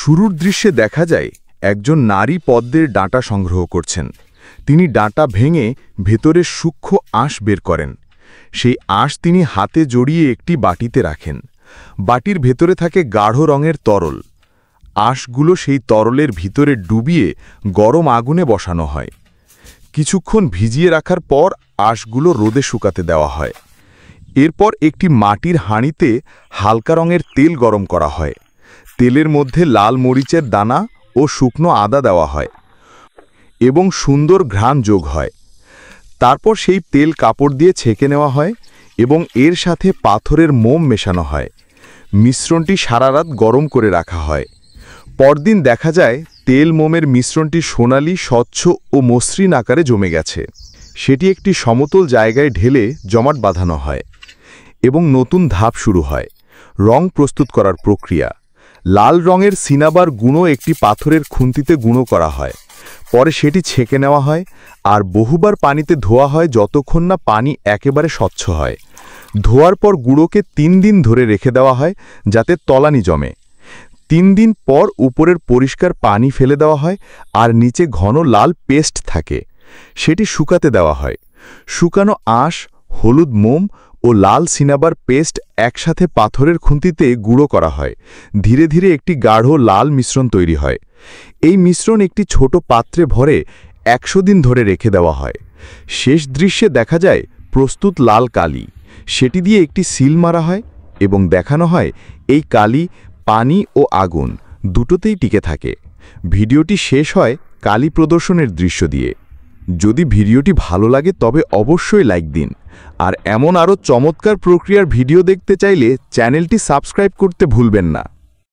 শুরুর দৃশ্যে দেখা যায় একজন নারী পদ্মের ডাঁটা সংগ্রহ করছেন। তিনি ডাঁটা ভেঙে ভেতরের সূক্ষ্ম আঁশ বের করেন। সেই আঁশ তিনি হাতে জড়িয়ে একটি বাটিতে রাখেন। বাটির ভেতরে থাকে গাঢ় রঙের তরল। আঁশগুলো সেই তরলের ভিতরে ডুবিয়ে গরম আগুনে বসানো হয়। কিছুক্ষণ ভিজিয়ে রাখার পর আঁশগুলো রোদে শুকাতে দেওয়া হয়। এরপর একটি মাটির হাঁড়িতে হালকা রঙের তেল গরম করা হয়। তেলের মধ্যে লাল মরিচের দানা ও শুকনো আদা দেওয়া হয় এবং সুন্দর ঘ্রাণ যোগ হয়। তারপর সেই তেল কাপড় দিয়ে ছেঁকে নেওয়া হয় এবং এর সাথে পাথরের মোম মেশানো হয়। মিশ্রণটি সারা রাত গরম করে রাখা হয়। পরদিন দেখা যায় তেল মোমের মিশ্রণটি সোনালি, স্বচ্ছ ও মসৃণ আকারে জমে গেছে। সেটি একটি সমতল জায়গায় ঢেলে জমাট বাঁধানো হয় এবং নতুন ধাপ শুরু হয়, রং প্রস্তুত করার প্রক্রিয়া। লাল রঙের সিনাবার গুঁড়ো একটি পাথরের খুন্তিতে গুঁড়ো করা হয়। পরে সেটি ছেঁকে নেওয়া হয় আর বহুবার পানিতে ধোয়া হয় যতক্ষণ না পানি একেবারে স্বচ্ছ হয়। ধোয়ার পর গুঁড়োকে 3 দিন ধরে রেখে দেওয়া হয় যাতে তলানি জমে। 3 দিন পর উপরের পরিষ্কার পানি ফেলে দেওয়া হয় আর নিচে ঘন লাল পেস্ট থাকে। সেটি শুকাতে দেওয়া হয়। শুকানো আঁশ, হলুদ মোম ও লাল সিনাবার পেস্ট একসাথে পাথরের খুন্তিতে গুঁড়ো করা হয়। ধীরে ধীরে একটি গাঢ় লাল মিশ্রণ তৈরি হয়। এই মিশ্রণ একটি ছোট পাত্রে ভরে 100 দিন ধরে রেখে দেওয়া হয়। শেষ দৃশ্যে দেখা যায় প্রস্তুত লাল কালি। সেটি দিয়ে একটি সিল মারা হয় এবং দেখানো হয় এই কালি পানি ও আগুন দুটোতেই টিকে থাকে। ভিডিওটি শেষ হয় কালি প্রদর্শনের দৃশ্য দিয়ে। যদি ভিডিওটি ভালো লাগে তবে অবশ্যই লাইক দিন। আর এমন আরও চমৎকার প্রক্রিয়ার ভিডিও দেখতে চাইলে চ্যানেলটি সাবস্ক্রাইব করতে ভুলবেন না।